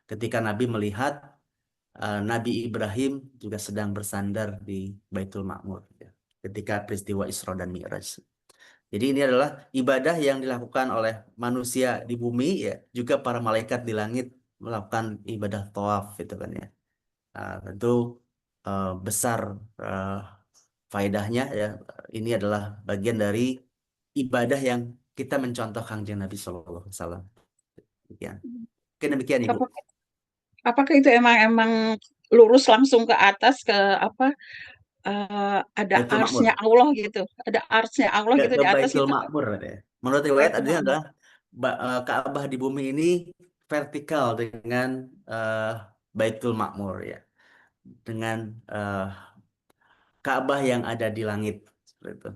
Ketika Nabi melihat Nabi Ibrahim juga sedang bersandar di Baitul Ma'mur ya, ketika peristiwa Isra dan Mi'raj. Jadi ini adalah ibadah yang dilakukan oleh manusia di bumi ya, juga para malaikat di langit melakukan ibadah tawaf itu kan ya. Tentu besar eh, faedahnya ya. Ini adalah bagian dari ibadah yang kita mencontoh Kangjeng Nabi Sallallahu Alaihi Wasallam. Demikian. Mungkin demikian Ibu. Apakah, apakah itu emang lurus langsung ke atas ke apa? Ada Baitul arsnya Makmur. Allah gitu, ada arsnya Allah gitu Ke di atas Baitul itu. Makmur ya. Menurut riwayat Baitul artinya Ma'mur. adalah Ka'bah di bumi ini vertikal dengan Baitul Makmur ya, dengan Ka'bah yang ada di langit seperti itu.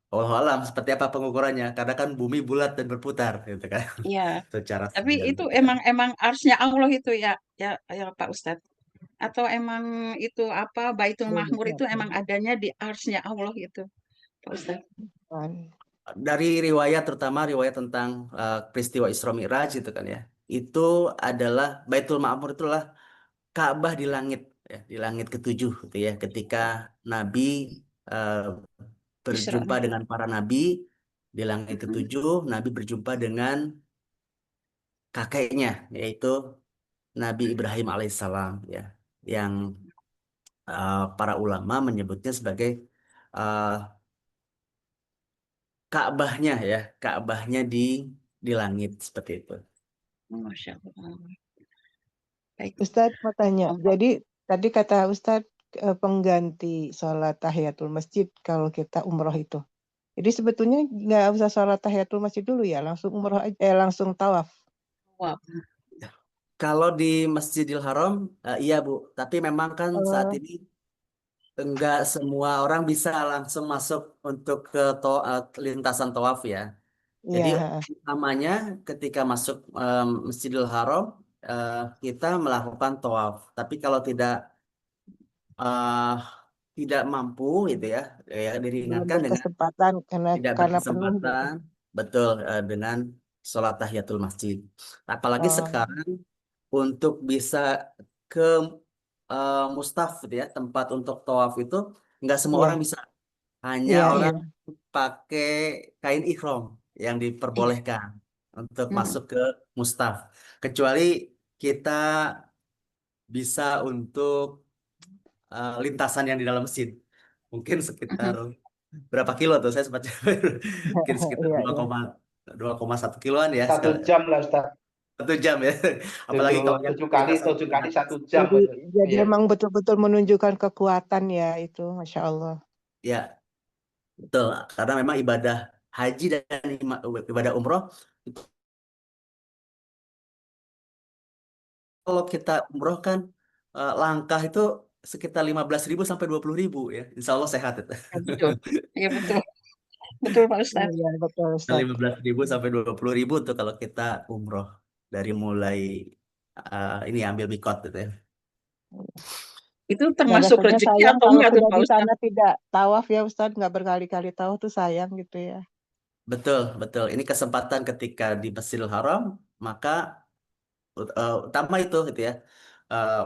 Wallahu alam seperti apa pengukurannya, karena kan bumi bulat dan berputar gitu kan. Iya, Secara tapi segitiga itu berputar. emang arsnya Allah itu ya, ya, ya Pak Ustadz. Atau emang itu apa Baitul Oh, Mahmur itu emang bukan. adanya di arsnya Allah itu, Pak Ustadz. Bukan. Dari riwayat, terutama riwayat tentang peristiwa Isra Mi'raj itu kan ya, itu adalah Baitul Ma'mur, itulah Ka'bah di langit ya, di langit ketujuh gitu ya, ketika Nabi eh, Isra berjumpa Mi'raj. dengan para nabi di langit Mhm. ketujuh. Nabi berjumpa dengan kakeknya, yaitu Nabi Ibrahim alaihissalam ya, yang para ulama menyebutnya sebagai eh, Ka'bahnya ya, Ka'bahnya di langit seperti itu. Masya Allah. Baik. Ustadz mau tanya, Oh, jadi tadi kata Ustadz pengganti sholat tahiyatul masjid kalau kita umroh itu. Jadi sebetulnya nggak usah sholat tahiyatul masjid dulu ya, langsung umroh aja, langsung tawaf. wow. Kalau di Masjidil Haram, iya Bu, tapi memang kan saat Eh, ini enggak semua orang bisa langsung masuk untuk ke lintasan tawaf ya. Jadi iya, utamanya ketika masuk Masjidil Haram, eh, kita melakukan tawaf. Tapi kalau eh, tidak mampu gitu ya, ya belum diringankan dengan berkesempatan karena tidak penuh gitu. berkesempatan, betul, dengan sholat tahiyatul masjid. Apalagi Oh, sekarang untuk bisa ke Mustaf gitu ya, tempat untuk tawaf itu nggak semua orang iya, bisa. Hanya iya, orang iya. pakai kain ihram yang Iya. diperbolehkan untuk Mhm. masuk ke Mustaf. Kecuali kita bisa untuk lintasan yang di dalam masjid. Mungkin sekitar Mhm. berapa kilo tuh saya sempat mungkin sekitar Iya, dua iya. koma 2,1 kiloan ya Satu sekali jam lah Ustaz. 1 jam ya. Apalagi Tujuh, kalau yang tujuh kali, lintasan tujuh kali berat. 1 jam Jadi itu. jadi Iya. emang betul-betul menunjukkan kekuatan ya itu, Masya Allah. Ya, betul. Karena memang ibadah haji dan ibadah umroh itu, kalau kita umroh kan langkah itu sekitar 15.000 sampai 20.000 ya. Insya Allah sehat itu. Ya, betul. Iya betul. Betul Pak Ustadz. Iya, betul Nah, Ustaz. 15.000 sampai 20.000 tuh kalau kita umroh dari mulai ini ambil mikot gitu ya. Itu Nah, termasuk rasanya rezeki sayang atau kalau enggak tuh sudah Pak di sana Ustadz? tidak tawaf ya Ustaz, nggak berkali-kali tawaf tuh sayang gitu ya. Betul, betul. Ini kesempatan ketika di Masjidil Haram, maka utama itu gitu ya,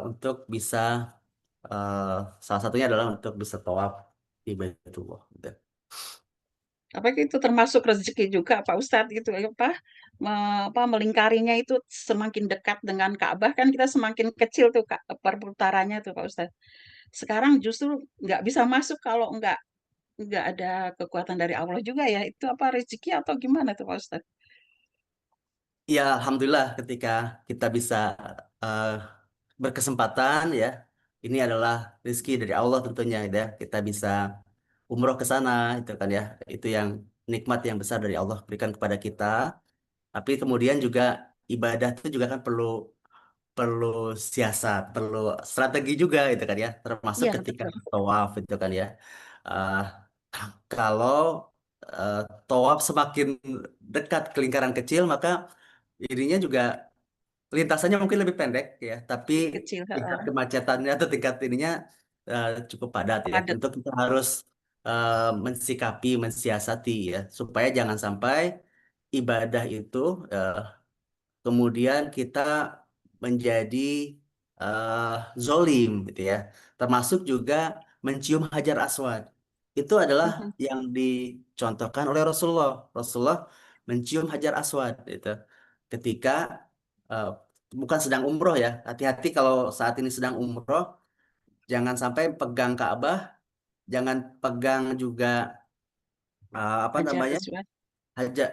untuk bisa eh, salah satunya adalah untuk bisa tawaf di Baitullah. Gitu. Apa itu termasuk rezeki juga Pak Ustadz gitu ya apa, melingkarinya itu semakin dekat dengan Ka'bah kan kita semakin kecil tuh Kak, perputarannya tuh Pak Ustadz. Sekarang justru nggak bisa masuk kalau nggak ada kekuatan dari Allah juga ya. Itu apa rezeki atau gimana tuh Pak Ustadz? Ya, Alhamdulillah ketika kita bisa eh, berkesempatan ya, ini adalah rezeki dari Allah tentunya ya. Kita bisa umroh ke sana itu kan ya. Itu yang nikmat yang besar dari Allah berikan kepada kita. Tapi kemudian juga ibadah itu juga kan perlu perlu siasat, perlu strategi juga itu kan ya. Termasuk Iya ketika betul. tawaf itu kan ya. Eh, kalau eh, tawaf semakin dekat ke lingkaran kecil, maka ininya juga lintasannya mungkin lebih pendek ya, tapi Kecil, tingkat heeh. kemacetannya atau tingkat ininya cukup padat ya. Padat. Tentu kita harus mensikapi, mensiasati ya, supaya jangan sampai ibadah itu eh, kemudian kita menjadi eh, zolim gitu ya. Termasuk juga mencium hajar aswad. Itu adalah Mhm. yang dicontohkan oleh Rasulullah. Rasulullah mencium hajar aswad itu ketika eh, bukan sedang umroh ya. Hati-hati kalau saat ini sedang umroh, jangan sampai pegang Ka'bah, jangan pegang juga apa Hajar namanya, Aswad. hajar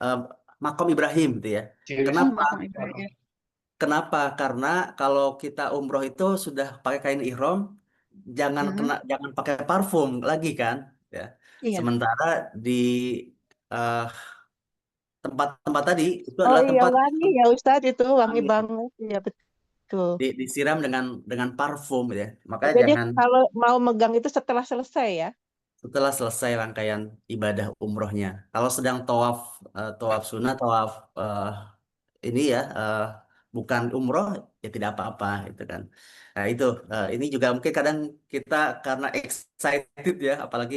eh, makom Ibrahim gitu ya. Jelas. Oh, Kenapa? makam Ibrahim. Ya. Kenapa? Karena kalau kita umroh itu sudah pakai kain ihram, Mhm. jangan pakai parfum lagi kan, ya. Iya, Sementara di eh, tempat-tempat tadi itu Oh adalah iya tempat wangi yang ya Ustaz itu wangi wangi. banget. Iya betul betul. disiram dengan parfum ya. Makanya Jadi jangan kalau mau megang itu setelah selesai ya. setelah selesai rangkaian ibadah umrohnya. Kalau sedang tawaf sunnah, tawaf ini ya bukan umroh ya tidak apa-apa itu kan. Nah itu ini juga mungkin kadang kita karena excited ya, apalagi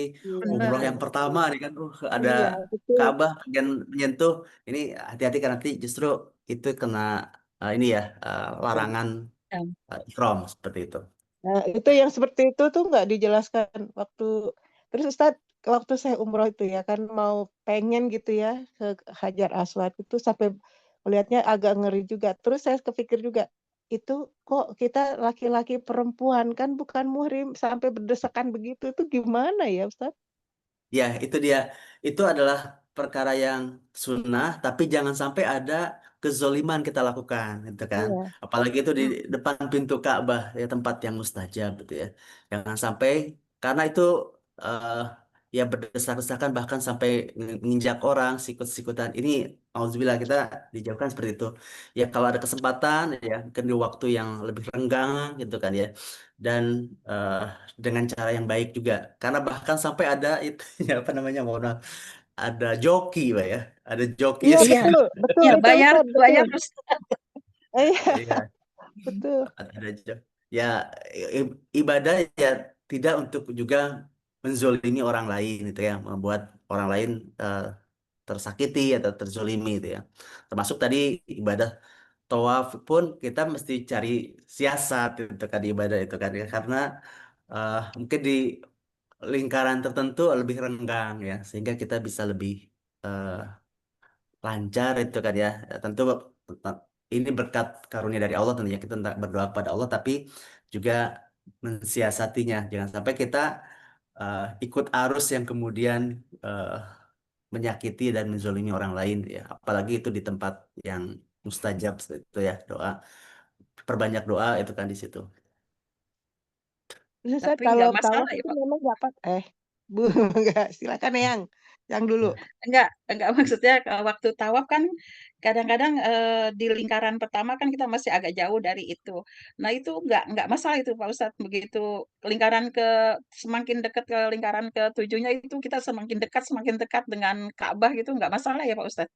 umroh Benar. yang pertama nih kan, ada Iya, betul. Ka'bah bagian menyentuh. Ini hati-hati kan nanti justru itu kena ini ya larangan Ya. ihram seperti itu. Nah, itu yang seperti itu tuh nggak dijelaskan waktu terus Ustadz waktu saya umroh itu ya kan mau pengen gitu ya ke Hajar Aswad itu sampai melihatnya agak ngeri juga. Terus saya kepikir juga itu kok kita laki-laki perempuan kan bukan muhrim sampai berdesakan begitu itu gimana ya Ustadz? Ya, itu dia. Itu adalah perkara yang sunnah, tapi jangan sampai ada kezoliman kita lakukan, gitu kan. Iya. Apalagi itu di Hmm. depan pintu Ka'bah, ya tempat yang mustajab, gitu ya. Jangan sampai, karena itu eh, ya berdesak-desakan bahkan sampai menginjak orang, sikut-sikutan. Ini, auzubillah kita dijauhkan seperti itu. Ya kalau ada kesempatan, ya mungkin di waktu yang lebih renggang, gitu kan ya. Dan eh, dengan cara yang baik juga. Karena bahkan sampai ada itu ya apa namanya mohon maaf, ada joki, Pak ya. Ada joki Iya Iya, betul, betul ya itu bayar, Ustadz, betul. bayar Ustaz. Iya, Iya, betul. ada ya ibadah ya tidak untuk juga menzolimi orang lain gitu ya, membuat orang lain eh, tersakiti atau terzolimi itu ya. Termasuk tadi ibadah tawaf pun kita mesti cari siasat itu kan di ibadah itu kan ya karena mungkin di lingkaran tertentu lebih renggang ya sehingga kita bisa lebih eh, lancar itu kan ya. Ya, tentu ini berkat karunia dari Allah tentunya kita berdoa pada Allah tapi juga mensiasatinya jangan sampai kita ikut arus yang kemudian eh, menyakiti dan menzolimi orang lain ya apalagi itu di tempat yang mustajab seperti itu ya doa perbanyak doa itu kan di situ. Terus Ustadz Tapi kalau nggak tawaf masalah ya itu Pak. memang dapat Bu enggak silakan yang dulu. Enggak maksudnya waktu tawaf kan kadang-kadang di lingkaran pertama kan kita masih agak jauh dari itu. Nah itu nggak masalah itu Pak Ustadz. Begitu lingkaran semakin dekat ke lingkaran ketujuhnya itu kita semakin dekat dengan Ka'bah gitu nggak masalah ya Pak Ustadz.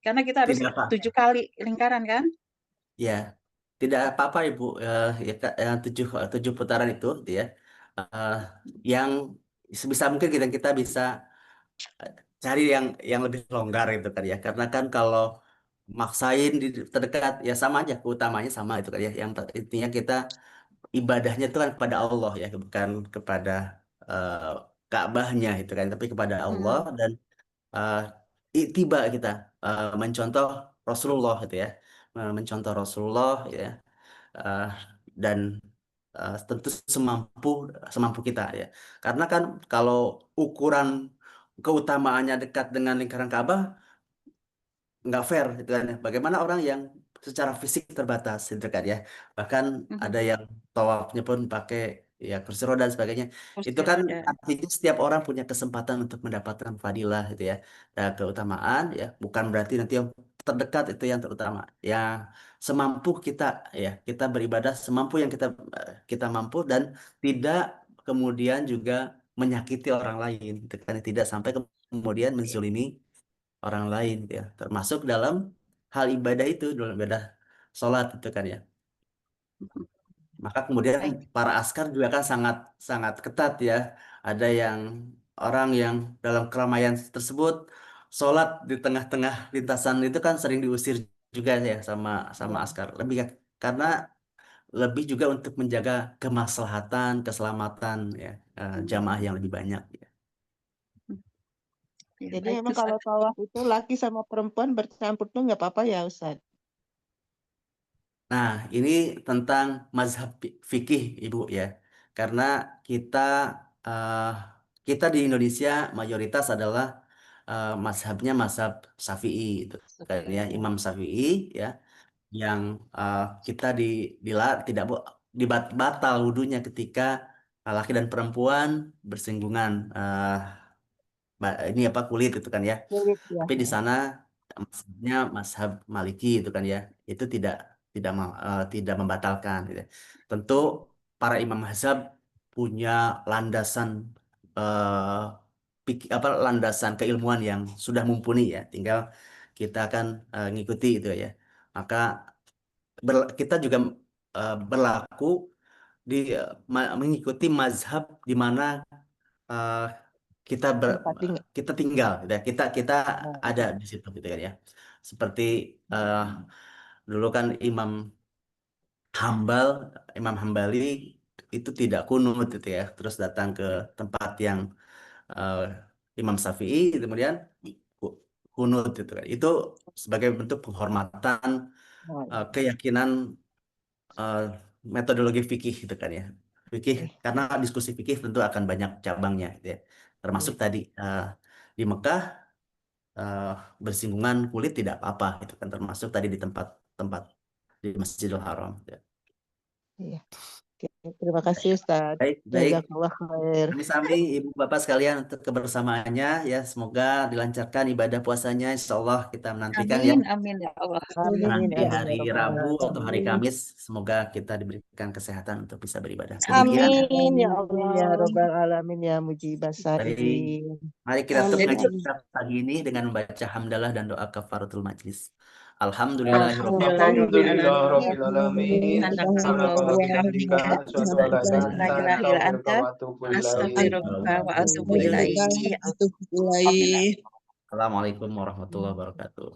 Karena kita harus Tidak Pak. 7 kali lingkaran kan? Ya, tidak apa-apa Ibu. Ya, yang tujuh putaran itu, gitu ya, Eh, yang sebisa mungkin kita bisa cari yang lebih longgar itu kan ya. Karena kan kalau maksain di terdekat ya sama aja, keutamanya sama itu kan ya. Yang intinya kita ibadahnya itu kan kepada Allah ya, bukan kepada eh, Ka'bahnya itu kan, tapi kepada Allah Hmm. dan eh, tiba kita mencontoh Rasulullah itu ya, mencontoh Rasulullah ya eh, dan tentu semampu semampu kita ya. Karena kan kalau ukuran keutamaannya dekat dengan lingkaran Ka'bah nggak fair gitu kan ya. Bagaimana orang yang secara fisik terbatas gitu kan ya. Bahkan ada Mhm. yang tawafnya pun pakai ya kursi roda dan sebagainya. Itu Kursi kan roda. artinya setiap orang punya kesempatan untuk mendapatkan fadilah gitu ya. Dan keutamaan ya bukan berarti nanti yang terdekat itu yang terutama. Ya semampu kita ya kita beribadah semampu yang kita mampu dan tidak kemudian juga menyakiti orang lain gitu kan tidak sampai kemudian menzulimi orang lain gitu ya termasuk dalam hal ibadah itu dalam ibadah sholat itu kan ya Mhm. maka kemudian Baik. para askar juga kan sangat sangat ketat ya ada yang orang yang dalam keramaian tersebut sholat di tengah-tengah lintasan itu kan sering diusir juga ya sama sama Ya. askar lebih karena lebih juga untuk menjaga kemaslahatan keselamatan ya jamaah yang lebih banyak ya. Mhm. Ya, Jadi baik memang Ustaz. kalau tawaf itu laki sama perempuan bercampur tuh nggak apa-apa ya Ustadz. Nah, ini tentang mazhab fikih, Ibu ya. Karena kita eh, kita di Indonesia mayoritas adalah mazhabnya mazhab Syafi'i itu kan Oke, ya, ya. Imam Syafi'i ya yang kita tidak batal wudunya ketika laki dan perempuan bersinggungan ini apa kulit itu kan ya. Kulit ya. Tapi di sana mazhabnya mazhab Maliki itu kan ya. Itu tidak membatalkan gitu. Tentu para imam mazhab punya landasan eh, landasan keilmuan yang sudah mumpuni ya, tinggal kita akan ngikuti itu ya. Maka kita juga berlaku mengikuti mazhab di mana eh, kita Tempat tinggal. kita tinggal gitu ya. Kita Oh, ada di situ gitu kan ya. Seperti eh, dulu kan Hambal Imam Hambali itu tidak kunut gitu ya. Terus datang ke tempat yang eh, Imam Syafi'i kemudian kunut gitu kan. Itu sebagai bentuk penghormatan oh, keyakinan eh, metodologi fikih gitu kan ya. Fikih oke. karena diskusi fikih tentu akan banyak cabangnya gitu ya. Termasuk Iya, tadi di Mekah eh, bersinggungan kulit tidak apa-apa gitu kan, termasuk tadi di tempat-tempat di Masjidil Haram gitu ya. iya. Oke. Terima kasih Ustadz. Baik, baik. Jazakallah khair. Kami ibu bapak sekalian untuk kebersamaannya ya, semoga dilancarkan ibadah puasanya. Insya Allah kita menantikan ya. Amin, amin ya Allah. Amin, Nanti amin ya hari Rabbal Rabu atau hari Alamin. Kamis, semoga kita diberikan kesehatan untuk bisa beribadah. Amin, Demikian Amin ya amin Allah, ya Allah. Rabbal Alamin ya Mujibas dari Sailin. mari kita tutup Jadi, ngaji Amin. kita pagi ini dengan membaca hamdalah dan doa kafaratul majlis. alhamdulillahirabbil Alhamdulillah alamin. Rabbil Alamin. Subhanakallah wa Subhanakallah bihamdika, asyhadu an la ilaha la illa anta ilaha illa astaghfiruka anta, wa atubu ilaik. astaghfiruka wa atubu Alhamdulillah. ilaihi. Itu ilahi. Assalamualaikum warahmatullahi wabarakatuh.